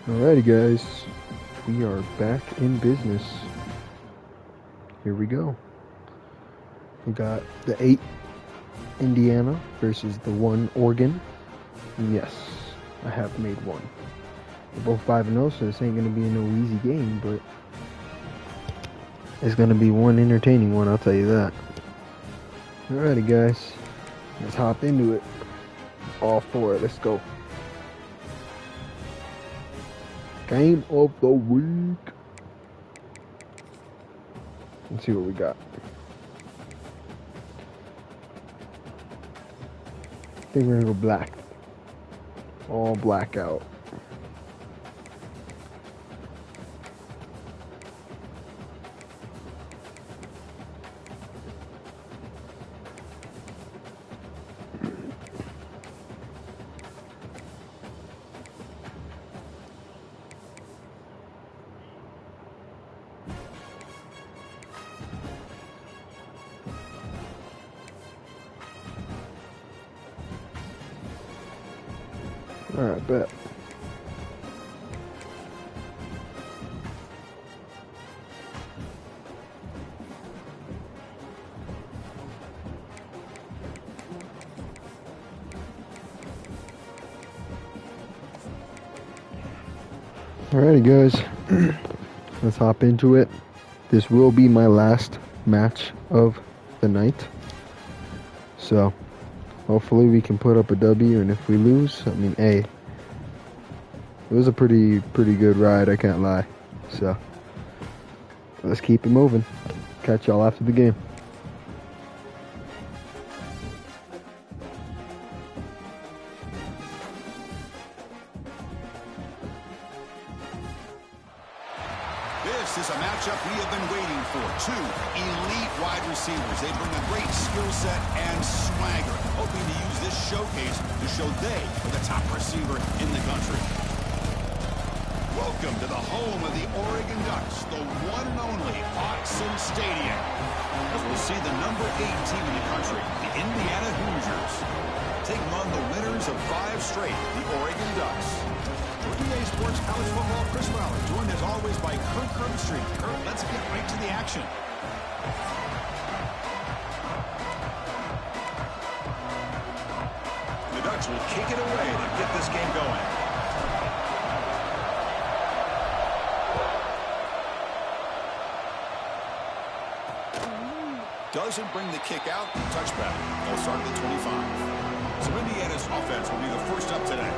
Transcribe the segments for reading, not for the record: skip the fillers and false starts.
Alrighty guys, we are back in business. Here we go. We got the 8 Indiana versus the 1 Oregon. And yes, I have made one. We're both 5-0, so this ain't gonna be no easy game, but it's gonna be one entertaining one, I'll tell you that. Alrighty guys, let's hop into it. All for it, let's go. Game of the week. Let's see what we got. I think we're gonna go black. All blackout. Alright, bet. Alrighty guys, let's hop into it. This will be my last match of the night. So hopefully we can put up a W, and if we lose, I mean, hey, it was a pretty good ride, I can't lie. So let's keep it moving. Catch y'all after the game. This is a matchup we have been waiting for. Two elite wide receivers. They bring a great skill set and swagger, hoping to use this showcase to show they are the top receiver in the country. Welcome to the home of the Oregon Ducks, the one and only Autzen Stadium. As we'll see the number 8 team in the country, the Indiana Hoosiers, taking on the winners of 5 straight, the Oregon Ducks. EA Sports College Football, Chris Fowler, joined as always by Kurt Kirkstreet. Kurt, let's get right to the action. The Ducks will kick it away to get this game going. Doesn't bring the kick out. Touchback. They'll start at the 25. So Indiana's offense will be the first up today.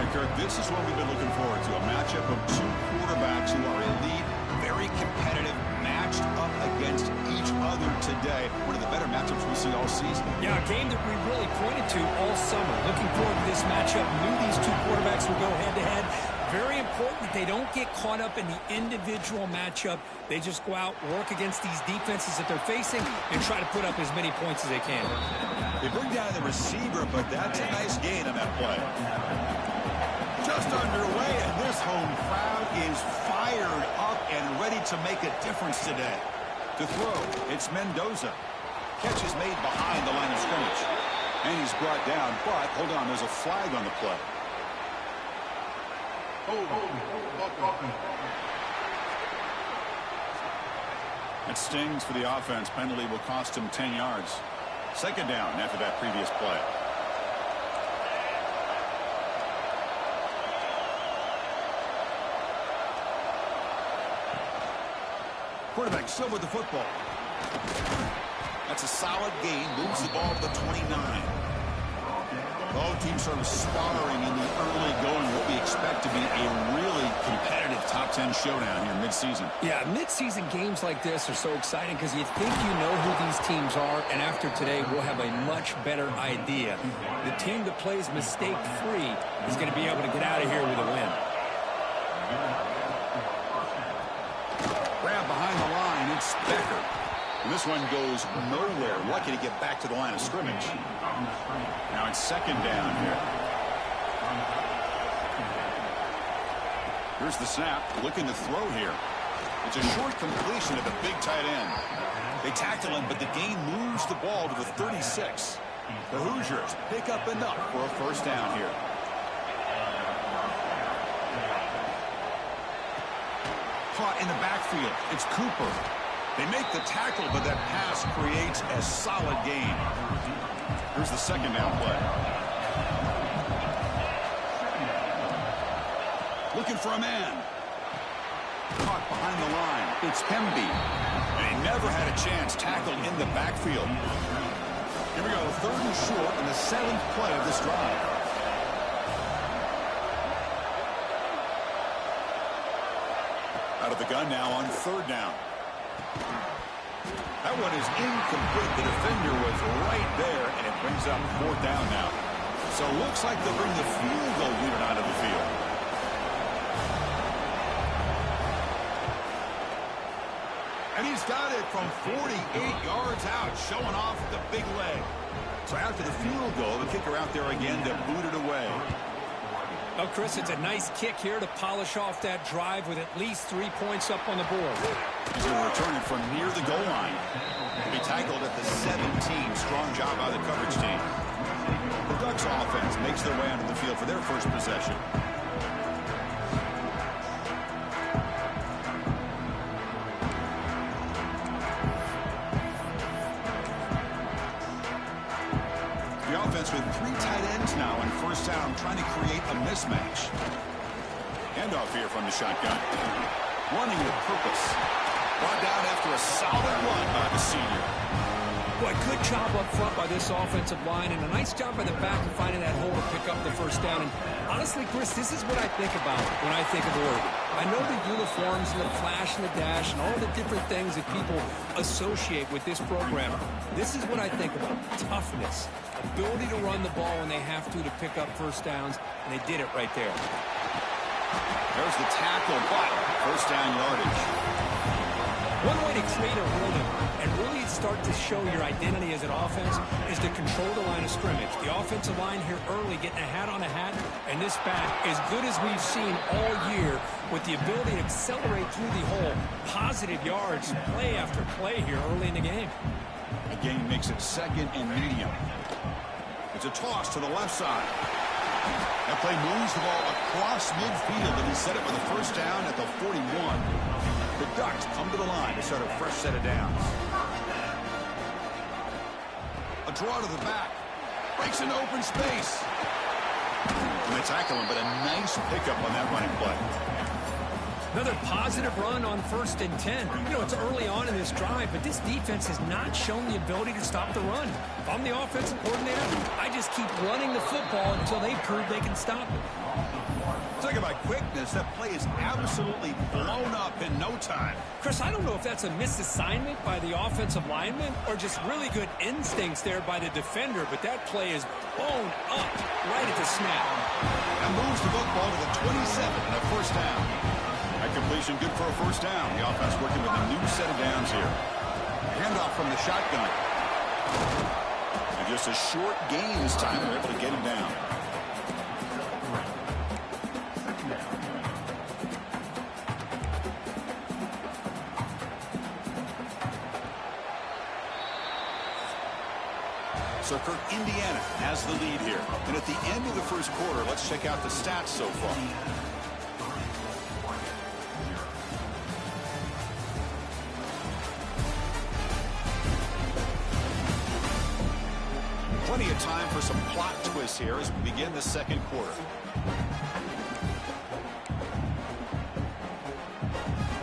And Kirk, this is what we've been looking forward to, a matchup of 2 quarterbacks who are elite, very competitive, matched up against each other today. One of the better matchups we see all season. Yeah, a game that we really pointed to all summer. Looking forward to this matchup. Knew these 2 quarterbacks would go head-to-head. Very important that they don't get caught up in the individual matchup. They just go out, work against these defenses that they're facing, and try to put up as many points as they can. They bring down the receiver, but that's a nice gain on that play. Just underway, and this home crowd is fired up and ready to make a difference today. To throw, it's Mendoza. Catch is made behind the line of scrimmage. And he's brought down, but hold on, there's a flag on the play. That stings for the offense. Penalty will cost him 10 yards. Second down after that previous play. Quarterback still with the football. That's a solid gain. Moves the ball to the 29. Both teams sort of sparring in the early going. What we expect to be a really competitive top 10 showdown here mid-season. Yeah, mid-season games like this are so exciting because you think you know who these teams are, and after today we'll have a much better idea. The team that plays mistake-free is going to be able to get out of here with a win. Grab behind the line, it's Becker. And this one goes nowhere. Lucky to get back to the line of scrimmage. Now it's second down here. Here's the snap. Looking to throw here. It's a short completion of the big tight end. They tackle him, but the gain moves the ball to the 36. The Hoosiers pick up enough for a first down here. caught in the backfield. It's Cooper. They make the tackle, but that pass creates a solid gain. Here's the second down play. Looking for a man. Caught behind the line. It's Hemby. And he never had a chance tackled in the backfield. Here we go, 3rd and short in the 7th play of this drive. Out of the gun now on 3rd down. That one is incomplete. The defender was right there, and it brings up 4th down now. So it looks like they'll bring the field goal unit out of the field. And he's got it from 48 yards out, showing off the big leg. So after the field goal, the kicker out there again to boot it away. Well, Chris, it's a nice kick here to polish off that drive with at least 3 points up on the board. He's going to return it from near the goal line. He'll be tackled at the 17. Strong job by the coverage team. The Ducks offense makes their way onto the field for their first possession. The offense with 3 tight ends now on 1st down, trying to create a mismatch. Handoff here from the shotgun. Running with purpose. Brought down after a solid run by the senior. Boy, good job up front by this offensive line, and a nice job by the back of finding that hole to pick up the 1st down. And honestly, Chris, this is what I think about when I think of Oregon. I know the uniforms and the flash and the dash and all the different things that people associate with this program. This is what I think about. Toughness. Ability to run the ball when they have to pick up 1st downs, and they did it right there. There's the tackle, but 1st down yardage. One way to create a rhythm and really start to show your identity as an offense is to control the line of scrimmage. The offensive line here early getting a hat on a hat, and this back, as good as we've seen all year, with the ability to accelerate through the hole, positive yards, play after play here early in the game. The game makes it 2nd and medium. It's a toss to the left side. That play moves the ball across midfield, and he set it with a 1st down at the 41. The Ducks come to the line to start a fresh set of downs. A draw to the back. Breaks into open space. And they tackle him, but a nice pickup on that running play. Another positive run on 1st and 10. You know, it's early on in this drive, but this defense has not shown the ability to stop the run. If I'm the offensive coordinator, I just keep running the football until they prove they can stop it. Talking about quickness, that play is absolutely blown up in no time. Chris, I don't know if that's a misassignment by the offensive lineman or just really good instincts there by the defender, but that play is blown up right at the snap. That moves the football to the 27 and a 1st down. That completion good for a 1st down. The offense working with a new set of downs here. Handoff from the shotgun. And just a short gain this time. They're able to get him down. So Kirk, Indiana has the lead here. And at the end of the 1st quarter, let's check out the stats so far. Plenty of time for some plot twists here as we begin the 2nd quarter.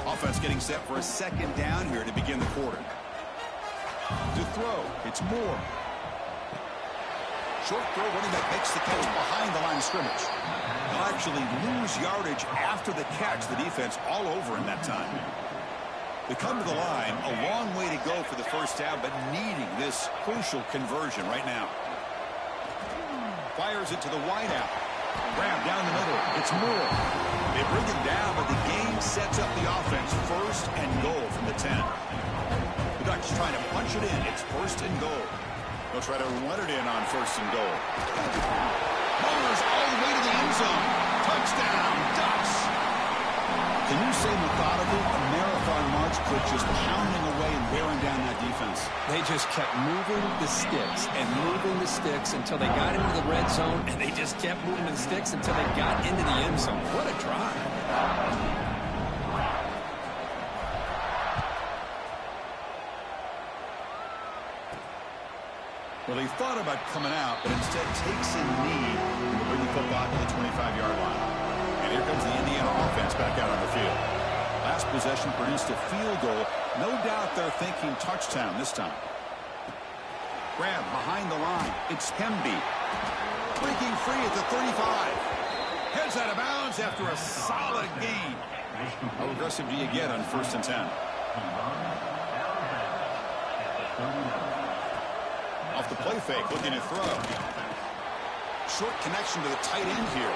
Offense getting set for a 2nd down here to begin the quarter. To throw, it's Moore. Short throw, running back makes the catch behind the line of scrimmage. They'll actually lose yardage after the catch. The defense all over in that time. They come to the line, a long way to go for the 1st down, but needing this crucial conversion right now. Fires it to the wideout. Grab down the middle. It's Moore. They bring him down, but the game sets up the offense. 1st and goal from the 10. The Ducks trying to punch it in. It's 1st and goal. They'll try to run it in on 1st and goal. Mowers all the way to the end zone. Touchdown, Ducks. Can you say methodical? A marathon march, Cook, just pounding away and wearing down that defense. They just kept moving the sticks and moving the sticks until they got into the red zone, and they just kept moving the sticks until they got into the end zone. What a drive. Well, he thought about coming out, but instead takes a knee and bring the football to the 25-yard line. And here comes the Indiana offense back out on the field. Last possession produced a field goal. No doubt they're thinking touchdown this time. Grab behind the line. It's Hemby. Breaking free at the 35. Heads out of bounds after a solid gain. How aggressive do you get on 1st and 10? Off the play fake, looking to throw. Short connection to the tight end here.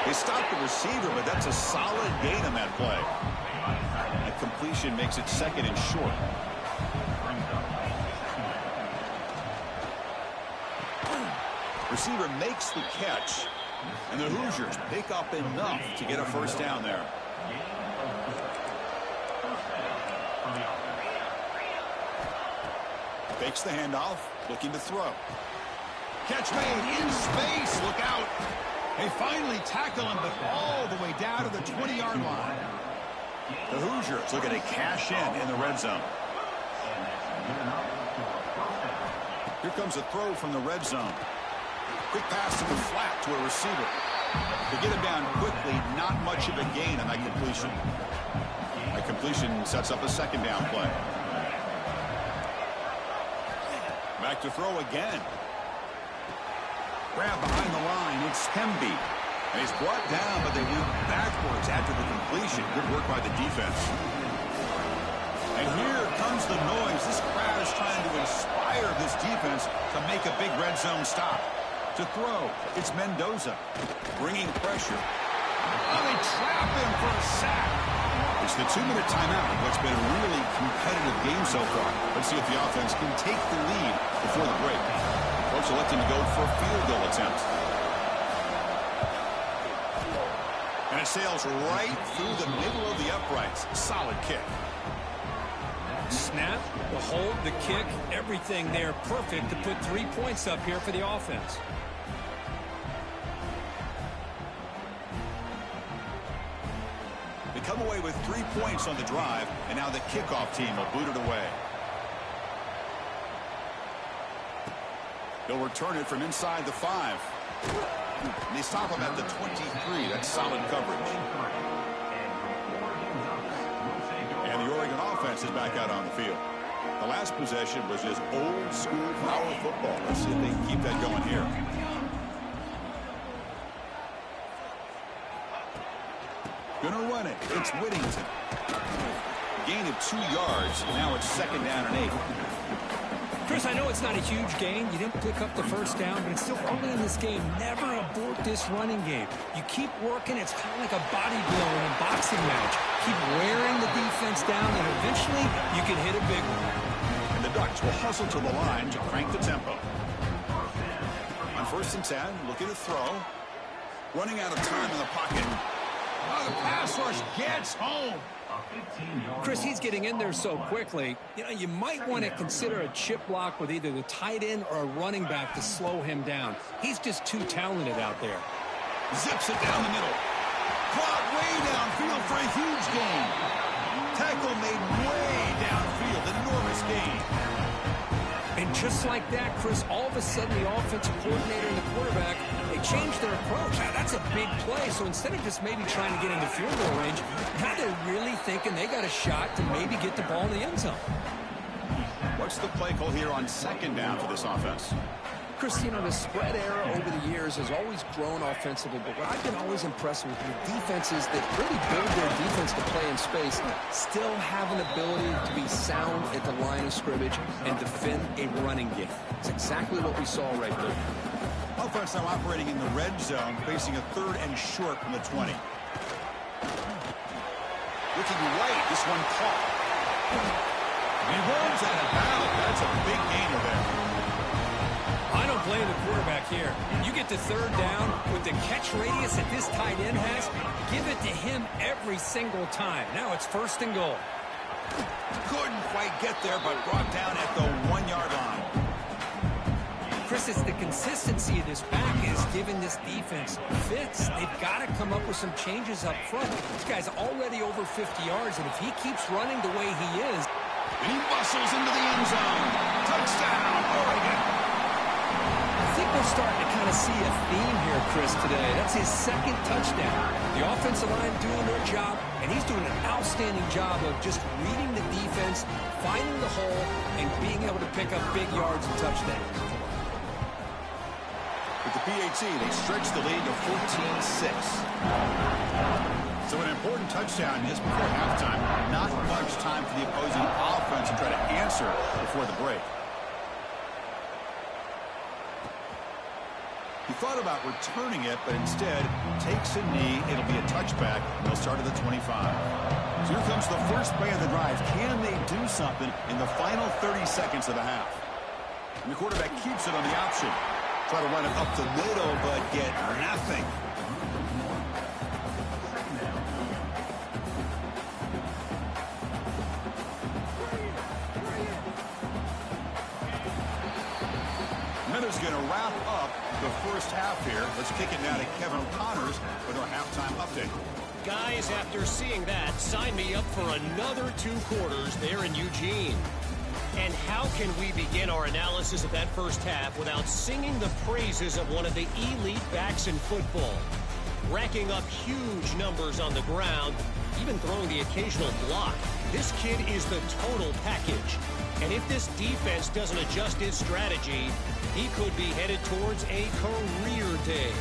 They stopped the receiver, but that's a solid gain on that play. That completion makes it 2nd and short. Receiver makes the catch, and the Hoosiers pick up enough to get a 1st down there. Fakes the handoff, looking to throw. Catch made in space. Look out. They finally tackle him, but all the way down to the 20-yard line. The Hoosiers looking to cash in the red zone. Here comes a throw from the red zone. Quick pass to the flat to a receiver. To get him down quickly, not much of a gain on that completion. That completion sets up a 2nd down play. Back to throw again. Grab behind the line. It's Hemby. And he's brought down, but they went backwards after the completion. Good work by the defense. And here comes the noise. This crowd is trying to inspire this defense to make a big red zone stop. To throw, it's Mendoza. Bringing pressure. Oh, they trap him for a sack. It's the 2-minute timeout of what's been a really competitive game so far. Let's see if the offense can take the lead before the break. Coach electing to go for a field goal attempt. And it sails right through the middle of the uprights. Solid kick. Snap, the hold, the kick, everything there perfect to put 3 points up here for the offense. They come away with 3 points on the drive, and now the kickoff team will boot it away. They'll return it from inside the 5. And they stop him at the 23. That's solid coverage. And the Oregon offense is back out on the field. The last possession was just old school power football. Let's see if they can keep that going here. Gonna run it. It's Whittington. Gain of 2 yards. Now it's 2nd down and 8. Chris, I know it's not a huge gain. You didn't pick up the 1st down, but it's still early in this game. Never abort this running game. You keep working. It's kind of like a body blow in a boxing match. Keep wearing the defense down, and eventually you can hit a big one. And the Ducks will hustle to the line to crank the tempo. On 1st and 10, looking to throw. Running out of time in the pocket. Oh, the pass rush gets home. Chris, he's getting in there so quickly. You know, you might want to consider a chip block with either the tight end or a running back to slow him down. He's just too talented out there. Zips it down the middle. Caught way downfield for a huge gain. Tackle made way downfield. Enormous gain. And just like that, Chris, all of a sudden the offensive coordinator and the quarterback, they changed their approach. Now, that's a big play. So instead of just maybe trying to get into field goal range, now they're really thinking they got a shot to maybe get the ball in the end zone. What's the play call here on 2nd down for this offense? Chris, you know, the spread era over the years has always grown offensively, but what I've been always impressed with defenses that really build their defense to play in space still have an ability to be sound at the line of scrimmage and defend a running game. It's exactly what we saw right there. Offense now operating in the red zone, facing a 3rd and short from the 20. Looking right, this one caught. He runs out of bounds. That's a big gainer there. I don't blame the quarterback here. You get to 3rd down with the catch radius that this tight end has, give it to him every single time. Now it's 1st and goal. Couldn't quite get there, but brought down at the 1-yard line. Chris, it's the consistency of this back is giving this defense fits. They've got to come up with some changes up front. This guy's already over 50 yards, and if he keeps running the way he is... And he bustles into the end zone. Touchdown, Oregon. think we're starting to kind of see a theme here, Chris, today. That's his second touchdown. The offensive line doing their job, and he's doing an outstanding job of just reading the defense, finding the hole, and being able to pick up big yards and touchdowns. With the PAT, they stretch the lead to 14-6. So an important touchdown just before halftime. Not much time for the opposing offense to try to answer before the break. He thought about returning it, but instead takes a knee. It'll be a touchback, and they'll start at the 25. So here comes the first play of the drive. Can they do something in the final 30 seconds of the half? And the quarterback keeps it on the option. Try to run it up the middle, but get nothing. Miller's going to wrap up the first half here. Let's kick it now to Kevin O'Connor's with our halftime update. Guys, after seeing that, sign me up for another 2 quarters there in Eugene. And how can we begin our analysis of that first half without singing the praises of one of the elite backs in football? Racking up huge numbers on the ground, even throwing the occasional block. This kid is the total package. And if this defense doesn't adjust his strategy, he could be headed towards a career day.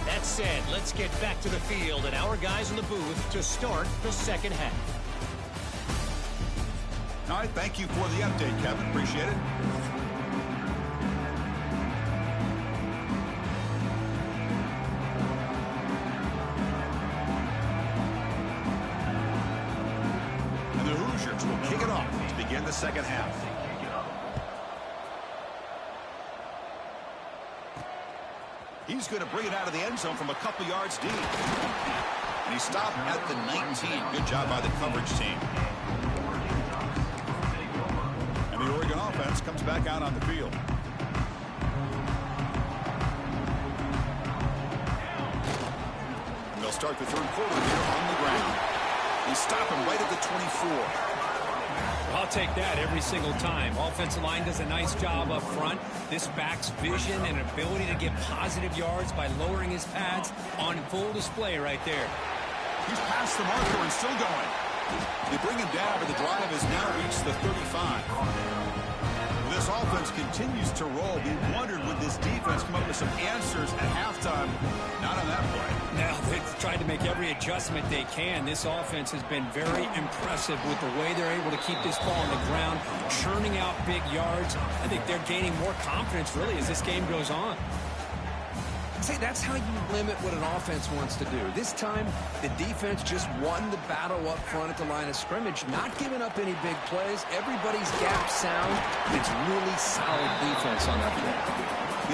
That said, let's get back to the field and our guys in the booth to start the second half. All right, thank you for the update, Kevin. Appreciate it. And the Hoosiers will kick it off to begin the second half. He's going to bring it out of the end zone from a couple yards deep. And he stopped at the 19. Good job by the coverage team. And the Oregon offense comes back out on the field. And they'll start the third quarter here on the ground. They stop him right at the 24. I'll take that every single time. Offensive line does a nice job up front. This back's vision and ability to get positive yards by lowering his pads on full display right there. He's past the marker and still going. They bring him down, but the drive has now reached the 35. This offense continues to roll. We wondered, would this defense come up with some answers at halftime? Not on that play. Now they've tried to make every adjustment they can. This offense has been very impressive with the way they're able to keep this ball on the ground, churning out big yards. I think they're gaining more confidence, really, as this game goes on. See, that's how you limit what an offense wants to do. This time, the defense just won the battle up front at the line of scrimmage, not giving up any big plays. Everybody's gap sound. It's really solid defense on that play.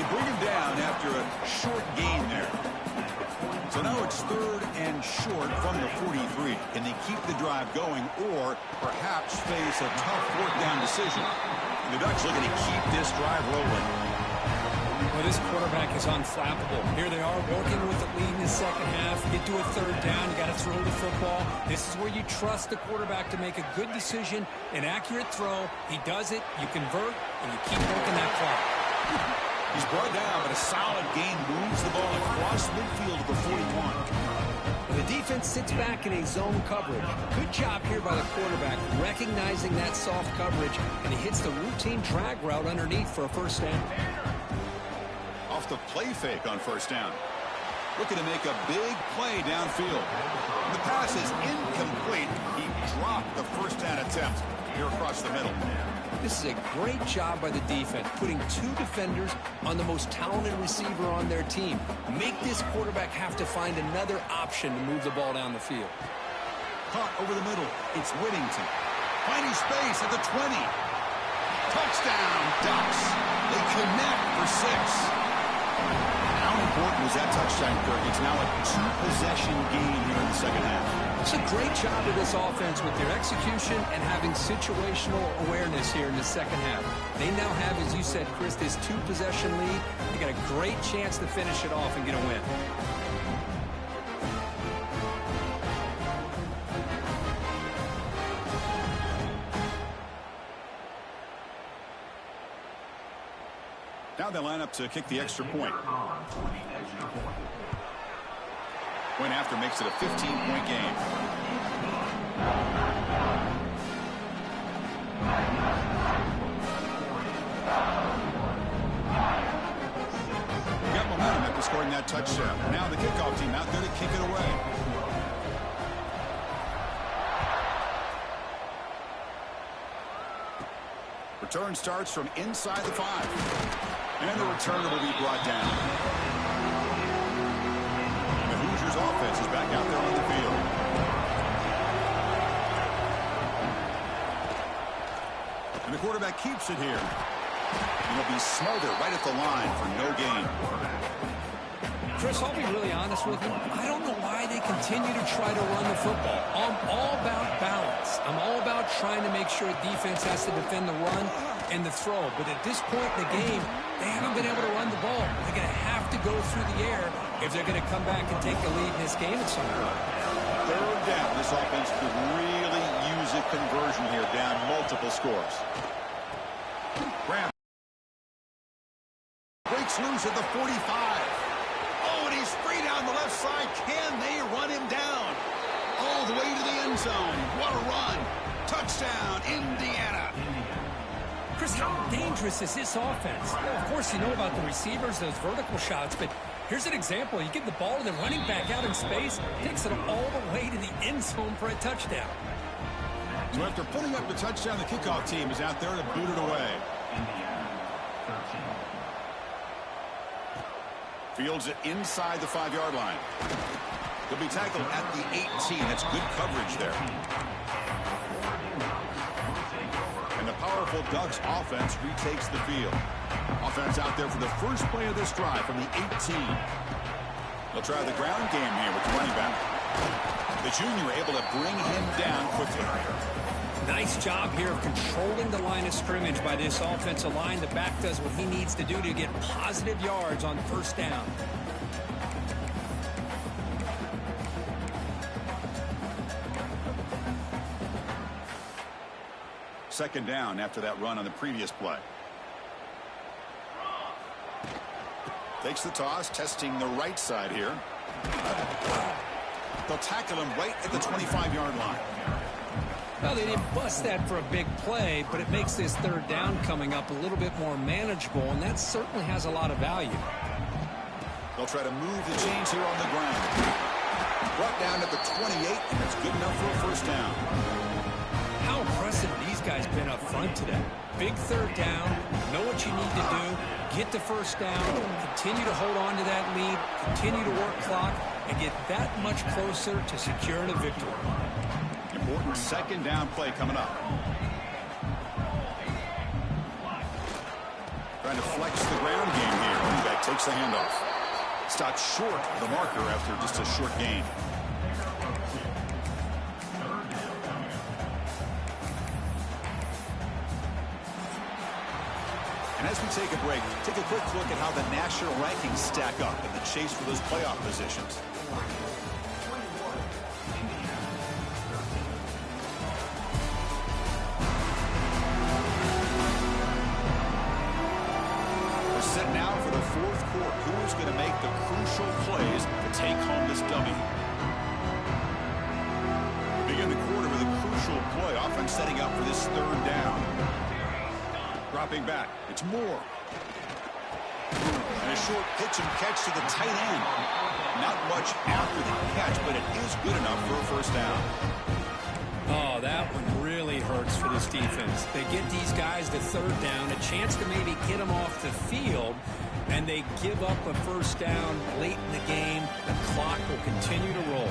They bring him down after a short gain there. So now it's third and short from the 43. Can they keep the drive going or perhaps face a tough fourth down decision? The Ducks looking to keep this drive rolling. Well, this quarterback is unflappable. Here they are working with the lead in the second half. Get to a third down. You got to throw the football. This is where you trust the quarterback to make a good decision, an accurate throw. He does it. You convert, and you keep working that clock. He's brought down, but a solid gain moves the ball across midfield to the 41. The defense sits back in a zone coverage. Good job here by the quarterback, recognizing that soft coverage, and he hits the routine drag route underneath for a first down. Off the play fake on first down. Looking to make a big play downfield. The pass is incomplete. He dropped the first down attempt here across the middle. This is a great job by the defense, putting 2 defenders on the most talented receiver on their team. Make this quarterback have to find another option to move the ball down the field. Caught over the middle. It's Whittington. Finding space at the 20. Touchdown, Ducks. They connect for 6. How important was that touchdown, Kirk? It's now a 2-possession game here in the second half. It's a great job of this offense with their execution and having situational awareness here in the second half. They now have, as you said, Chris, this 2-possession lead. They got a great chance to finish it off and get a win. Now they line up to kick the extra point. Point after makes it a 15-point game. Got momentum after scoring that touchdown. Now the kickoff team out there to kick it away. Return starts from inside the 5. And the returner will be brought down. The Hoosiers offense is back out there on the field. And the quarterback keeps it here. And he'll be smothered right at the line for no gain. Chris, I'll be really honest with you. I don't know why they continue to try to run the football. I'm all about balance. I'm all about trying to make sure defense has to defend the run and the throw. But at this point in the game, they haven't been able to run the ball. They're going to have to go through the air if they're going to come back and take the lead in this game at some point. Third down. This offense could really use a conversion here, down multiple scores. Graham breaks loose at the 45. Oh, and he's free down the left side. Can they run him down? All the way to the end zone. What a run. Touchdown, Indiana. Chris, how dangerous is this offense? Well, of course, you know about the receivers, those vertical shots, but here's an example. You give the ball to the running back out in space, takes it all the way to the end zone for a touchdown. So after putting up the touchdown, the kickoff team is out there to boot it away. Fields it inside the 5-yard line. He'll be tackled at the 18. That's good coverage there. And the powerful Ducks offense retakes the field. Offense out there for the first play of this drive from the 18. They'll try the ground game here with the running back. The junior able to bring him down quickly. Nice job here of controlling the line of scrimmage by this offensive line. The back does what he needs to do to get positive yards on first down. Second down after that run on the previous play. Takes the toss, testing the right side here. They'll tackle him right at the 25-yard line. Well, they didn't bust that for a big play, but it makes this third down coming up a little bit more manageable, and that certainly has a lot of value. They'll try to move the chains here on the ground. Brought down at the 28, and that's good enough for a first down. How impressive these guys been up front today. Big third down, know what you need to do, get the first down, continue to hold on to that lead, continue to work clock, and get that much closer to securing a victory. Important second down play coming up. Trying to flex the ground game here. Running back takes the handoff. Stopped short of the marker after just a short gain. And as we take a break, take a quick look at how the national rankings stack up in the chase for those playoff positions. Set now for the fourth quarter. Who is going to make the crucial plays to take home this W? Begin the quarter with a crucial play. Offense setting up for this third down. Dropping back. It's Moore. And a short pitch and catch to the tight end. Not much after the catch, but it is good enough for a first down. Oh, that one really hurts for this defense. They get these guys to third down, a chance to maybe get them off the field, and they give up a first down late in the game. The clock will continue to roll.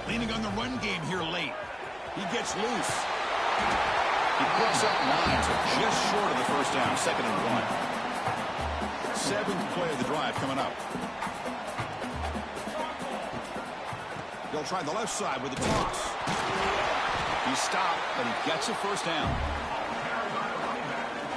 Leaning on the run game here late. He gets loose. He picks up 9, so just short of the first down, 2nd and 1. Seventh play of the drive coming up. They'll try the left side with the toss. He stopped, but he gets a first down.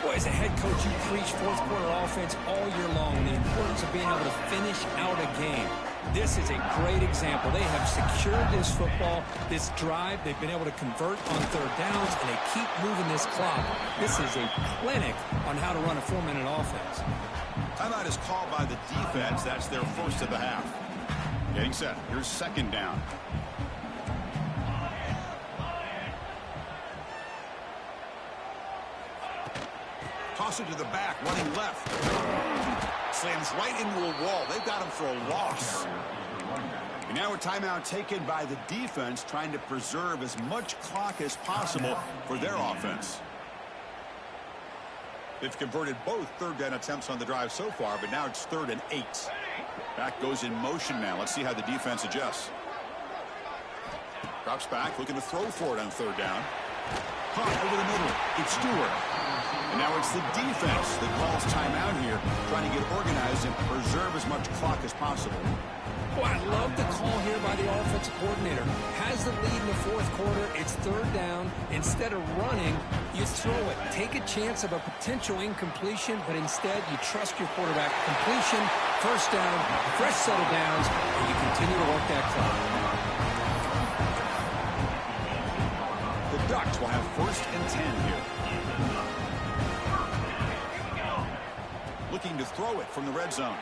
Boy, as a head coach, you preach fourth quarter offense all year long, and the importance of being able to finish out a game. This is a great example. They have secured this football, this drive. They've been able to convert on third downs, and they keep moving this clock. This is a clinic on how to run a 4-minute offense. Timeout is called by the defense. That's their first of the half. Getting set. Here's second down. Toss it to the back, running left. Slams right into a wall. They've got him for a loss. And now a timeout taken by the defense, trying to preserve as much clock as possible for their offense. They've converted both third down attempts on the drive so far, but now it's 3rd and 8. Back goes in motion now. Let's see how the defense adjusts. Drops back, looking to throw for it on third down. Caught over the middle. It's Stewart. And now it's the defense that calls timeout here, trying to get organized and preserve as much clock as possible. Boy, I love the call here by the offensive coordinator. Has the lead in the fourth quarter. It's third down. Instead of running, you throw it. Take a chance of a potential incompletion, but instead you trust your quarterback. Completion, first down, fresh set of downs, and you continue to work that clock. The Ducks will have 1st and 10 here. Looking to throw it from the red zone.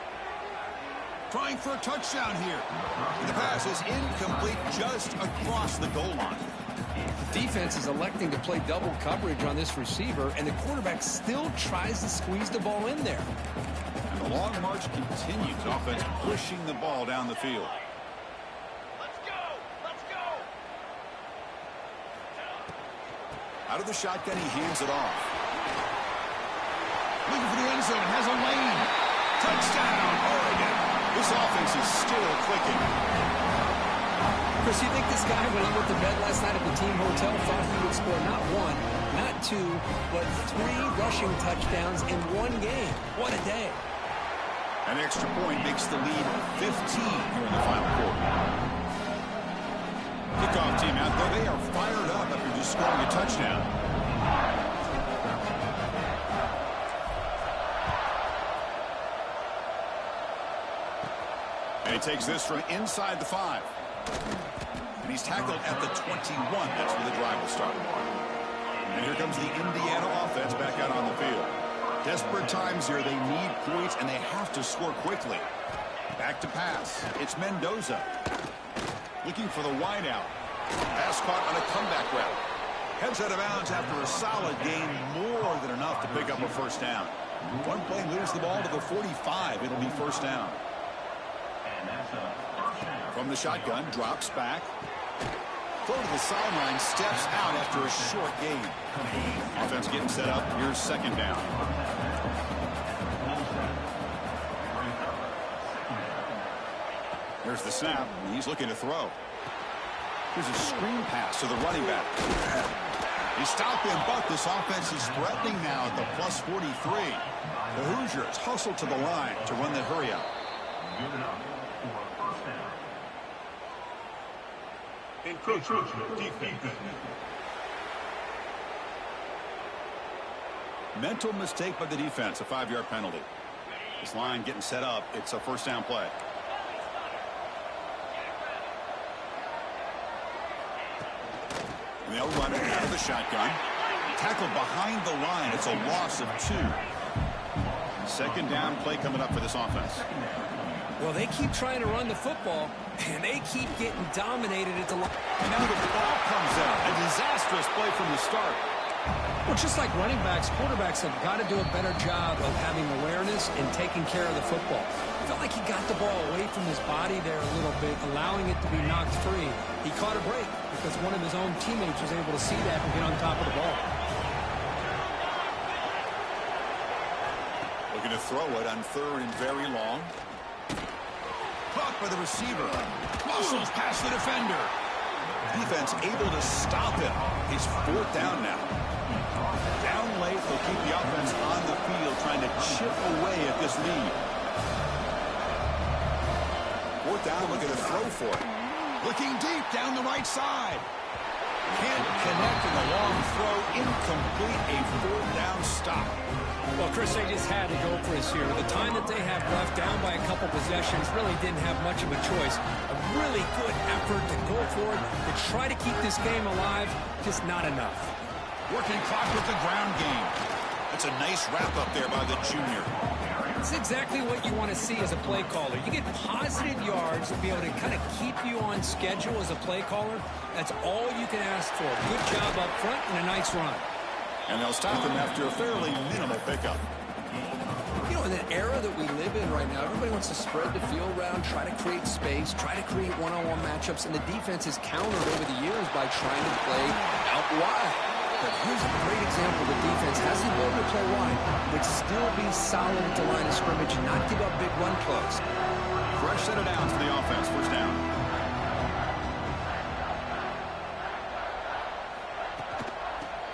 Trying for a touchdown here. The pass is incomplete just across the goal line. The defense is electing to play double coverage on this receiver, and the quarterback still tries to squeeze the ball in there. And the long march continues. Offense pushing the ball down the field. Let's go! Let's go! Out of the shotgun, he hands it off. Looking for the end zone, has a lane. Touchdown, Oregon. This offense is still clicking. Chris, you think this guy, when he went to bed last night at the team hotel, thought he would score not 1, not 2, but 3 rushing touchdowns in one game? What a day. An extra point makes the lead 15 here in the final quarter. Kickoff team out there. They are fired up after just scoring a touchdown. And he takes this from inside the 5. And he's tackled at the 21. That's where the drive will start. And here comes the Indiana offense back out on the field. Desperate times here. They need points, and they have to score quickly. Back to pass. It's Mendoza. Looking for the wideout. Pass caught on a comeback route. Heads out of bounds after a solid gain. More than enough to pick up a first down. One play moves the ball to the 45. It'll be first down. From the shotgun, drops back. Throw to the sideline, steps out after a short gain. Offense getting set up. Here's second down. Here's the snap. He's looking to throw. Here's a screen pass to the running back. He stopped him, but this offense is threatening now at the plus 43. The Hoosiers hustle to the line to run the hurry out. Defense. Mental mistake by the defense, a 5-yard penalty. This line getting set up. It's a first down play. They'll run it out of the shotgun. Tackled behind the line. It's a loss of 2. Second down play coming up for this offense. Well, they keep trying to run the football, and they keep getting dominated at the line. And now the ball comes out. A disastrous play from the start. Well, just like running backs, quarterbacks have got to do a better job of having awareness and taking care of the football. I felt like he got the ball away from his body there a little bit, allowing it to be knocked free. He caught a break because one of his own teammates was able to see that and get on top of the ball. Looking to throw it on third and very long. Caught by the receiver. Muscles past the defender. Defense able to stop him. He's fourth down now. Down late, they'll keep the offense on the field trying to chip away at this lead. Fourth down, looking to throw for it. Looking deep down the right side. Can't connect, and the long throw complete a fourth down stop. Well, Chris, they just had to go for us here. The time that they have left, down by a couple possessions, really didn't have much of a choice. A really good effort to go for it, to try to keep this game alive, just not enough. Working clock with the ground game. That's a nice wrap-up there by the junior. It's exactly what you want to see as a play caller. You get positive yards to be able to kind of keep you on schedule as a play caller. That's all you can ask for. Good job up front and a nice run. And they'll stop him after a fairly minimal pickup. You know, in the era that we live in right now, everybody wants to spread the field around, try to create space, try to create one-on-one matchups, and the defense has countered over the years by trying to play out wide. But here's a great example. The defense has the ability to play wide, but still be solid at the line of scrimmage and not give up big run plays. Fresh set of downs for the offense. First down.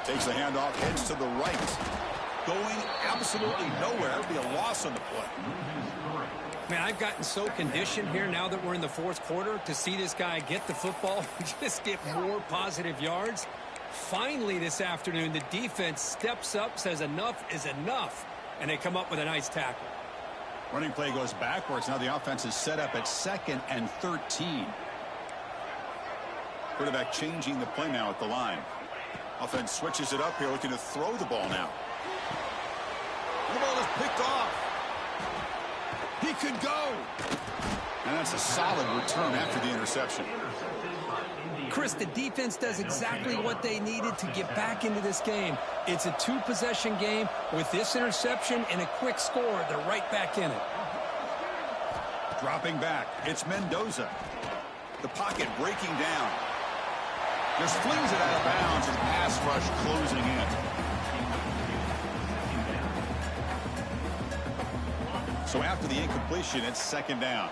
Takes the handoff, heads to the right. Going absolutely nowhere. That would be a loss on the play. Man, I've gotten so conditioned here now that we're in the fourth quarter to see this guy get the football and just get more positive yards. Finally this afternoon, the defense steps up, says enough is enough, and they come up with a nice tackle. Running play goes backwards. Now the offense is set up at 2nd and 13. Quarterback changing the play now at the line. Offense switches it up here, looking to throw the ball now. The ball is picked off. He could go. And that's a solid return after the interception. Chris, the defense does exactly what they needed to get back into this game. It's a two-possession game. With this interception and a quick score, they're right back in it. Dropping back, it's Mendoza. The pocket breaking down. Just flings it out of bounds and pass rush closing in. So after the incompletion, it's 2nd down.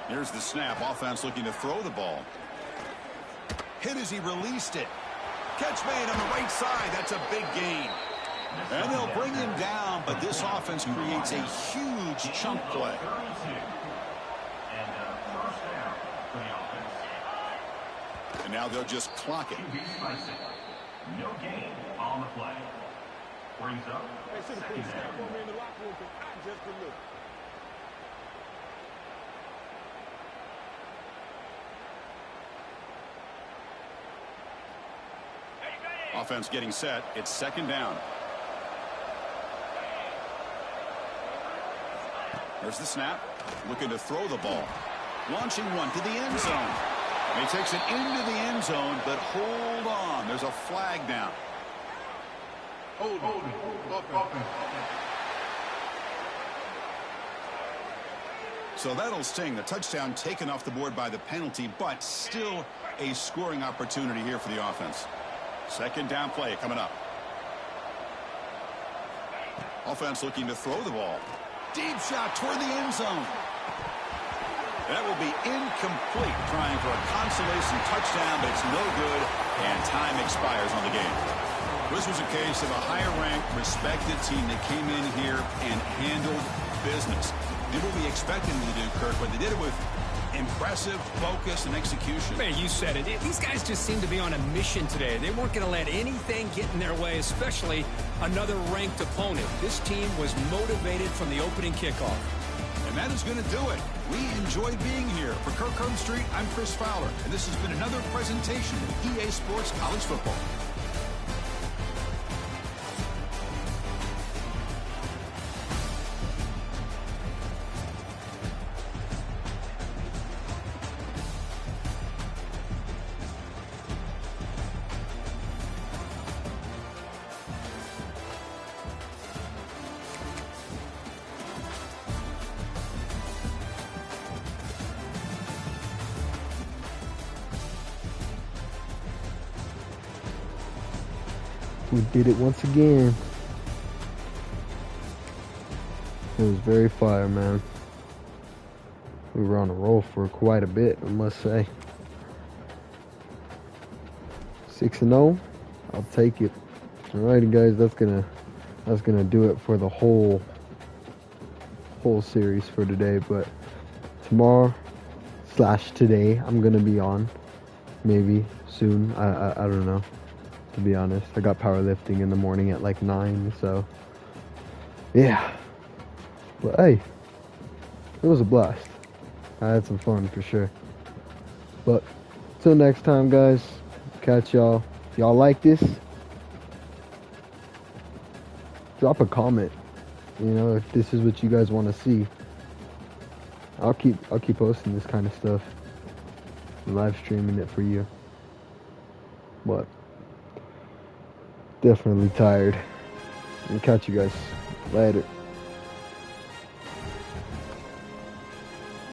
Here's the snap. Offense looking to throw the ball. Hit as he released it. Catch made on the right side. That's a big gain. And they'll bring him down, but this offense creates a huge chunk play. And now they'll just clock it. No gain on the play. Brings up 2nd down. Offense getting set. It's 2nd down. There's the snap. Looking to throw the ball. Launching one to the end zone. And he takes it into the end zone, but hold on. There's a flag down. So that'll sting. The touchdown taken off the board by the penalty, but still a scoring opportunity here for the offense. 2nd down play coming up. Offense looking to throw the ball. Deep shot toward the end zone. That will be incomplete, trying for a consolation touchdown, but it's no good, and time expires on the game. This was a case of a higher-ranked, respected team that came in here and handled business. Did what we expected them to do, Kirk, but they did it with impressive focus and execution. Man, you said it. These guys just seem to be on a mission today. They weren't going to let anything get in their way, especially another ranked opponent. This team was motivated from the opening kickoff. And that is going to do it. We enjoyed being here. For Kirk Street, I'm Chris Fowler, and this has been another presentation of EA Sports College Football. We did it once again. It was very fire, man. We were on a roll for quite a bit, I must say. 6-0, I'll take it. Alrighty, guys, that's gonna do it for the whole series for today. But tomorrow / today, I'm gonna be on maybe soon. I don't know, to be honest. I got powerlifting in the morning at like 9, so yeah. But hey, it was a blast. I had some fun for sure. But till next time, guys, catch y'all. If y'all like this, drop a comment. You know, if this is what you guys want to see. I'll keep posting this kind of stuff, live streaming it for you. But definitely tired. I'll catch you guys later.